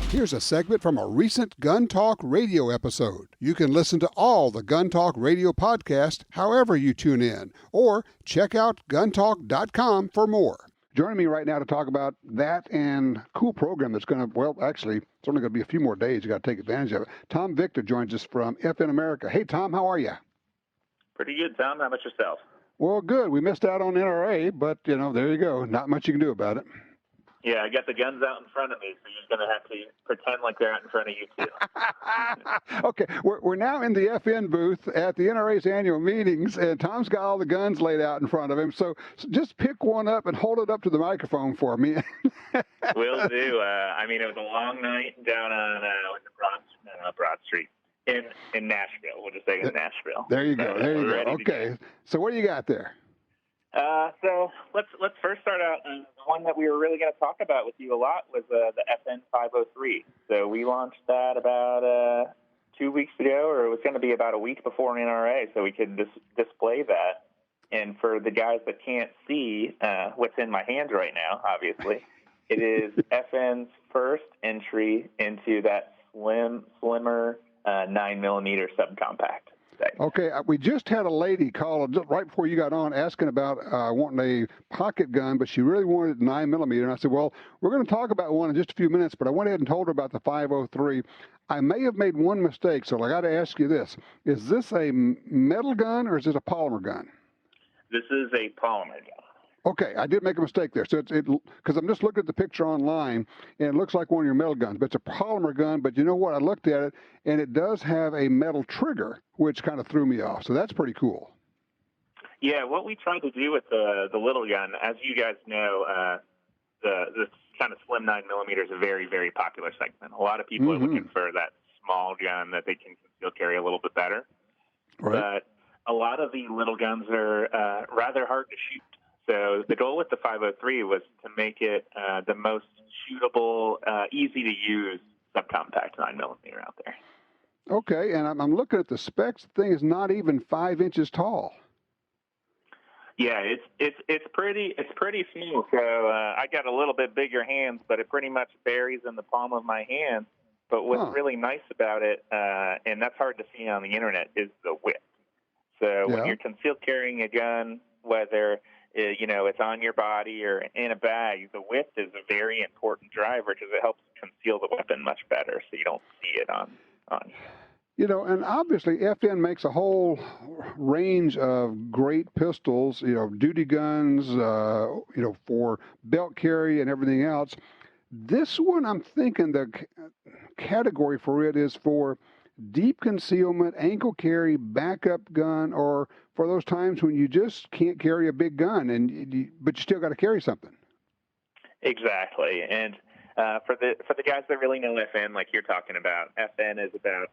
Here's a segment from a recent Gun Talk radio episode. You can listen to all the Gun Talk radio podcasts however you tune in, or check out guntalk.com for more. Joining me right now to talk about that and cool program that's going to, well, actually, it's only going to be a few more days. You got to take advantage of it. Tom Victa joins us from FN America. Hey, Tom, how are you? Pretty good, Tom. How about yourself? Well, good. We missed out on NRA, but, there you go. Not much you can do about it. Yeah, I got the guns out in front of me, so you're going to have to pretend like they're out in front of you, too. Okay, we're now in the FN booth at the NRA's annual meetings, and Tom's got all the guns laid out in front of him. So just pick one up and hold it up to the microphone for me. Will do. It was a long night down on Broad Street in Nashville. We'll just say in Nashville. There you go. There you go. Okay. So what do you got there? So let's first start out. The one that we were really going to talk about with you a lot was the FN 503. So we launched that about 2 weeks ago, or it was going to be about a week before NRA, so we could display that. And for the guys that can't see what's in my hands right now, obviously, it is FN's first entry into that slimmer 9mm subcompact. Okay, we just had a lady call right before you got on asking about wanting a pocket gun, but she really wanted 9mm. And I said, well, we're going to talk about one in just a few minutes, but I went ahead and told her about the 503. I may have made one mistake, so I got to ask you this. Is this a metal gun or is this a polymer gun? This is a polymer gun. Okay, I did make a mistake there. So because I'm just looking at the picture online, and it looks like one of your metal guns, but it's a polymer gun. But you know what? I looked at it, and it does have a metal trigger, which kind of threw me off. So that's pretty cool. Yeah, what we tried to do with the little gun, as you guys know, the kind of slim 9mm is a very, very popular segment. A lot of people are looking for that small gun that they can conceal carry a little bit better. Right. But a lot of the little guns are rather hard to shoot. So the goal with the 503 was to make it the most shootable, easy to use subcompact 9mm out there. Okay, and I'm looking at the specs. The thing is not even 5 inches tall. Yeah, it's pretty smooth. So I got a little bit bigger hands, but it pretty much buries in the palm of my hand. But what's really nice about it, and that's hard to see on the internet, is the width. So when you're concealed carrying a gun, whether it's on your body or in a bag, the width is a very important driver because it helps conceal the weapon much better so you don't see it on you. And obviously FN makes a whole range of great pistols, duty guns, for belt carry and everything else. This one, I'm thinking the category for it is for deep concealment, ankle carry, backup gun, or for those times when you just can't carry a big gun, but you still got to carry something. Exactly, and for the guys that really know FN, like you're talking about, FN is about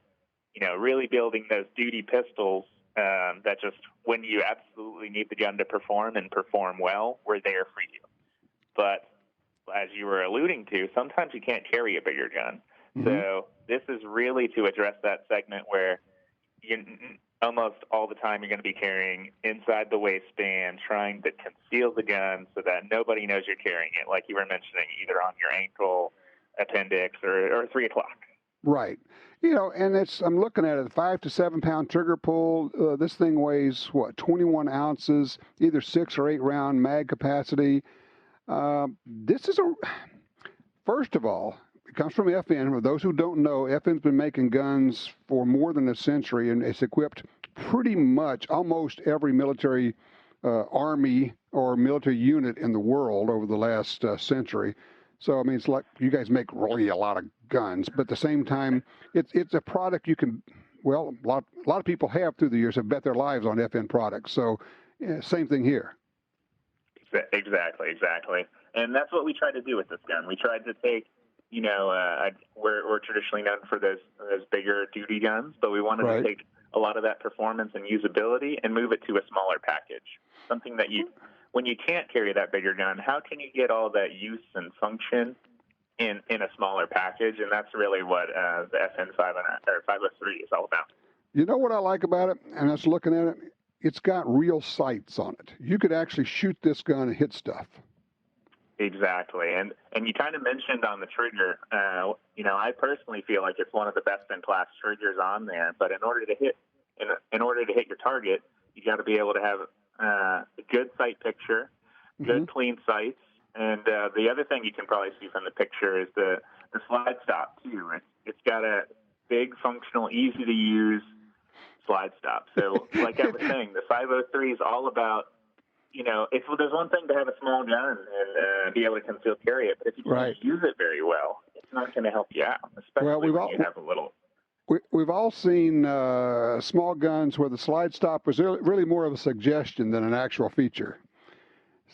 really building those duty pistols that just when you absolutely need the gun to perform and perform well, we're there for you. But as you were alluding to, sometimes you can't carry a bigger gun. So this is really to address that segment where almost all the time you're going to be carrying inside the waistband, trying to conceal the gun so that nobody knows you're carrying it, like you were mentioning, either on your ankle, appendix, or 3 o'clock. Right. And I'm looking at it, 5 to 7 pound trigger pull. This thing weighs, 21 ounces, either 6 or 8 round mag capacity. This is first of all, it comes from FN. For those who don't know, FN's been making guns for more than a century, and it's equipped pretty much almost every military army or military unit in the world over the last century. So, it's like you guys make really a lot of guns, but at the same time, it's a product you can, a lot of people have through the years have bet their lives on FN products. So, same thing here. Exactly. And that's what we tried to do with this gun. We tried to take, we're traditionally known for those bigger duty guns, but we wanted to take a lot of that performance and usability and move it to a smaller package. Something that when you can't carry that bigger gun, how can you get all that use and function in a smaller package? And that's really what the FN 503 is all about. You know what I like about it? And I was looking at it. It's got real sights on it. You could actually shoot this gun and hit stuff. Exactly, and you kind of mentioned on the trigger. I personally feel like it's one of the best in class triggers on there. But in order to hit your target, you got to be able to have a good sight picture, good clean sights, and the other thing you can probably see from the picture is the slide stop too. It's got a big, functional, easy to use slide stop. So, like I was saying, the 503 is all about. There's one thing to have a small gun and be able to conceal carry it, but if you can't use it very well, it's not going to help you out, especially when you have a little. We've all seen small guns where the slide stop was really more of a suggestion than an actual feature.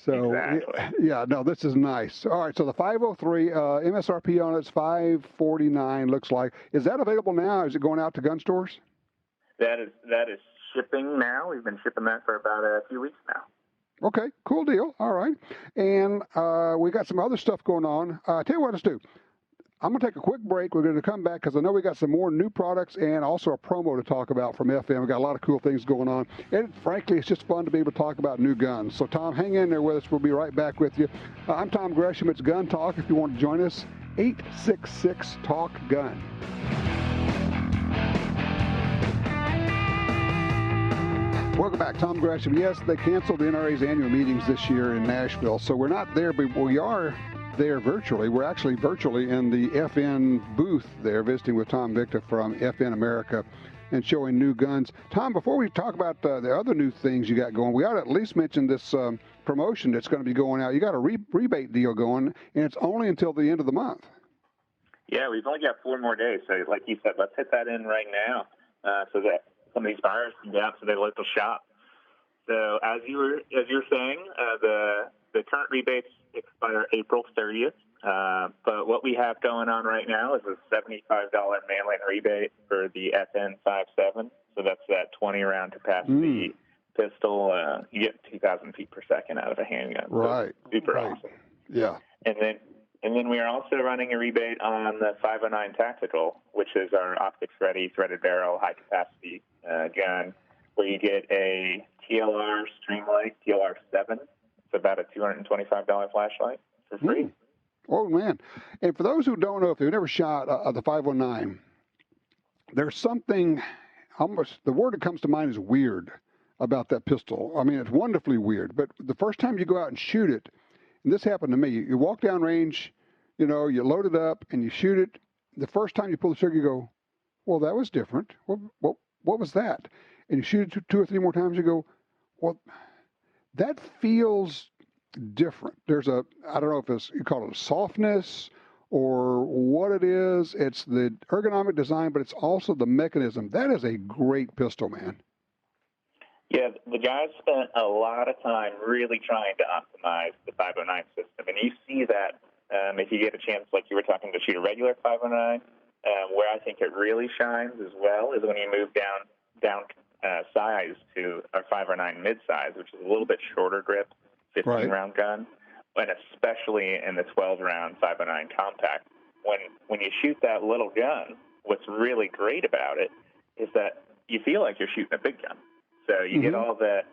So, exactly. This is nice. All right, so the 503 MSRP on it's $549. Looks like. Is that available now? Is it going out to gun stores? That is shipping now. We've been shipping that for about a few weeks now. Okay, cool deal. All right. And we got some other stuff going on. Tell you what, let's do. I'm going to take a quick break. We're going to come back because I know we got some more new products and also a promo to talk about from FM. We got a lot of cool things going on. And frankly, it's just fun to be able to talk about new guns. So, Tom, hang in there with us. We'll be right back with you. I'm Tom Gresham. It's Gun Talk. If you want to join us, 866-TALK-GUN. Welcome back. Tom Gresham. Yes, they canceled the NRA's annual meetings this year in Nashville, so we're not there, but we are there virtually. We're actually virtually in the FN booth there, visiting with Tom Victa from FN America and showing new guns. Tom, before we talk about the other new things you got going, we ought to at least mention this promotion that's going to be going out. You got a rebate deal going, and it's only until the end of the month. Yeah, we've only got 4 more days, so like you said, let's hit that in right now so that some of these buyers can get out to their local shop. So as you were saying, the current rebates expire April 30th. But what we have going on right now is a $75 mail-in rebate for the FN57. So that's that 20-round capacity pistol. You get 2,000 feet per second out of a handgun. Right. So super awesome. Yeah. And then we are also running a rebate on the 509 Tactical, which is our optics-ready threaded barrel high-capacity gun, where you get a TLR Streamlight TLR7. It's about a $225 flashlight for free. Oh, man. And for those who don't know, if they've never shot the 509, there's something, almost, the word that comes to mind is weird about that pistol. I mean, it's wonderfully weird. But the first time you go out and shoot it, and this happened to me, you walk down range, you load it up and you shoot it. The first time you pull the trigger, you go, well, that was different. What was that? And you shoot it 2 or 3 more times, you go, well, that feels different. There's I don't know if you call it a softness or what it is. It's the ergonomic design, but it's also the mechanism. That is a great pistol, man. Yeah, the guys spent a lot of time really trying to optimize the 509 system, and you see that if you get a chance, like you were talking, to shoot a regular 509. Where I think it really shines as well is when you move down size to our 509 mid-size, which is a little bit shorter grip, 15-round gun, and especially in the 12-round 509 compact. When you shoot that little gun, what's really great about it is that you feel like you're shooting a big gun. So you get all the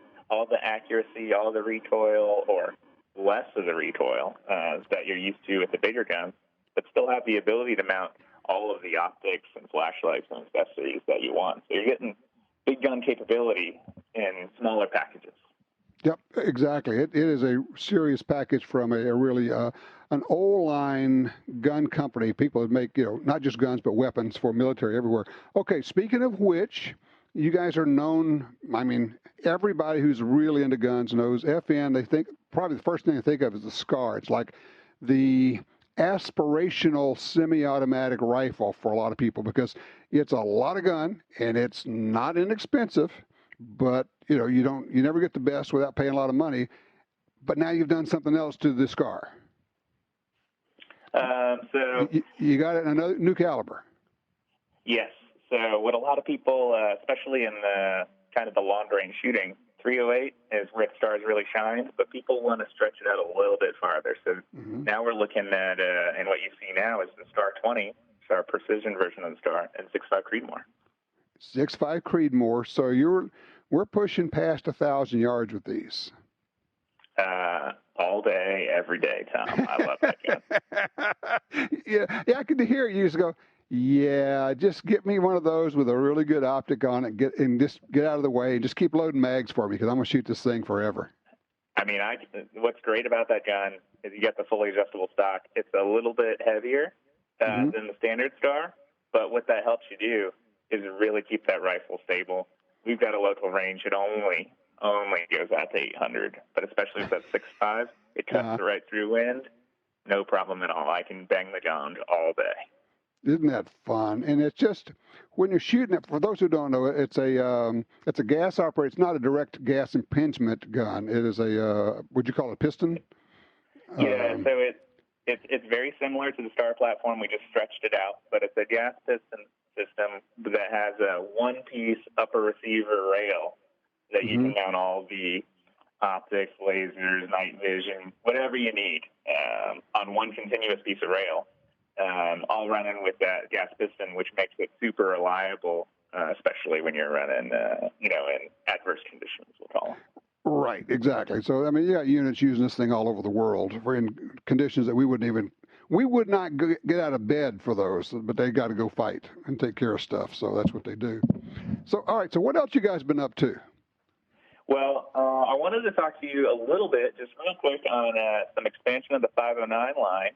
accuracy, all the recoil, or less of the recoil that you're used to with the bigger guns, but still have the ability to mount all of the optics and flashlights and accessories that you want. So you're getting big gun capability in smaller packages. Yep, exactly. It is a serious package from a really an old-line gun company. People that make, not just guns, but weapons for military everywhere. Okay, speaking of which, you guys are known, I mean, everybody who's really into guns knows FN. They think, probably the first thing they think of is the SCAR. It's like the aspirational semi-automatic rifle for a lot of people because it's a lot of gun and it's not inexpensive, but you never get the best without paying a lot of money. But now you've done something else to the SCAR. So you got it in another new caliber. Yes. So what a lot of people, especially in the kind of the long range shooting, 308 is where the stars really shine, but people want to stretch it out a little bit farther. So now we're looking at, and what you see now is the Star 20, it's our precision version of the Star, and 6.5 Creedmoor. 6.5 Creedmoor. So we're pushing past 1,000 yards with these. All day, every day, Tom. I love that gun. Yeah, I could hear you just go, yeah, just get me one of those with a really good optic on it, just get out of the way and just keep loading mags for me because I'm going to shoot this thing forever. I mean, what's great about that gun is you get the fully adjustable stock. It's a little bit heavier than the standard Star, but what that helps you do is really keep that rifle stable. We've got a local range. It only goes out to 800, but especially with that 6.5, it cuts right through wind. No problem at all. I can bang the gun all day. Isn't that fun? And it's just when you're shooting it. For those who don't know, it's a gas operated. It's not a direct gas impingement gun. It is a would you call it a piston? Yeah. So it's very similar to the Star platform. We just stretched it out, but it's a gas piston system that has a one-piece upper receiver rail that you can mount all the optics, lasers, night vision, whatever you need on one continuous piece of rail, all running with that gas piston, which makes it super reliable, especially when you're running, in adverse conditions, we'll call them. Right, exactly. So, I mean, you got units using this thing all over the world in conditions that we would not get out of bed for those, but they got to go fight and take care of stuff. So that's what they do. So, all right. So what else you guys been up to? Well, I wanted to talk to you a little bit, just real quick, on some expansion of the 509 line.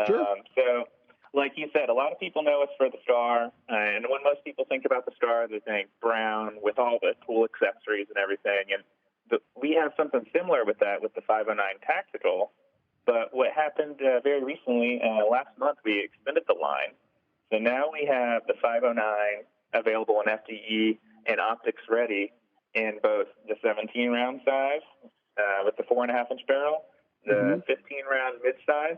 Sure. So, like you said, a lot of people know us for the Star, and when most people think about the Star, they think brown with all the cool accessories and everything. And we have something similar with that with the 509 Tactical. But what happened very recently, last month, we extended the line. So now we have the 509 available in FDE and optics ready in both the 17-round size with the 4.5-inch barrel, the 15-round mid-size,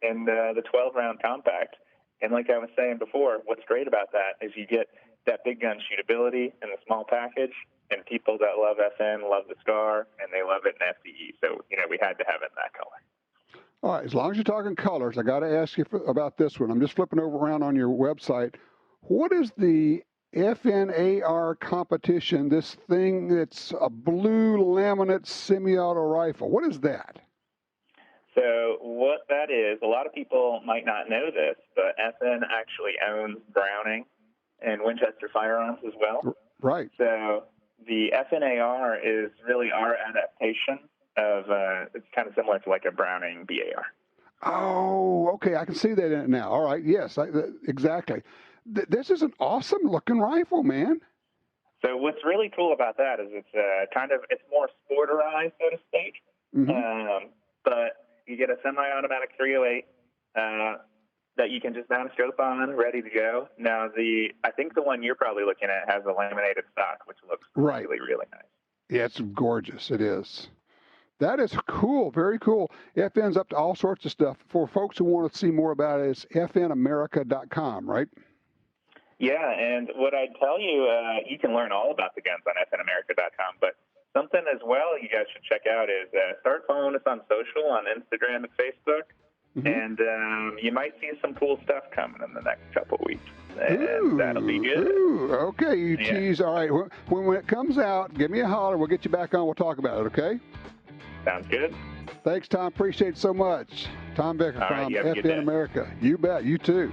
and the 12-round compact. And like I was saying before, what's great about that is you get that big gun shootability in the small package, and people that love FN love the Star, and they love it in FDE. So, we had to have it in that color. All right, as long as you're talking colors, I got to ask you about this one. I'm just flipping around on your website. What is the FNAR competition, this thing that's a blue laminate semi-auto rifle? What is that? So what that is, a lot of people might not know this, but FN actually owns Browning and Winchester firearms as well. Right. So the FNAR is really our adaptation of, it's kind of similar to like a Browning BAR. Oh, okay. I can see that in it now. All right. Yes, exactly. This is an awesome looking rifle, man. So what's really cool about that is it's more sporterized, so to speak. But you get a semi-automatic 308 that you can just mount a scope on, ready to go. Now, I think the one you're probably looking at has a laminated stock, which looks really, really nice. Yeah, it's gorgeous. It is. That is cool. Very cool. FN's up to all sorts of stuff. For folks who want to see more about it, it's fnamerica.com, right? Yeah, and what I'd tell you, you can learn all about the guns on fnamerica.com, but something as well you guys should check out is start following us on social, on Instagram and Facebook, and you might see some cool stuff coming in the next couple of weeks, and that'll be good. Okay, you tease. All right, when it comes out, give me a holler. We'll get you back on. We'll talk about it, okay? Sounds good. Thanks, Tom. Appreciate it so much. Tom Victa from FN America. You bet. You too.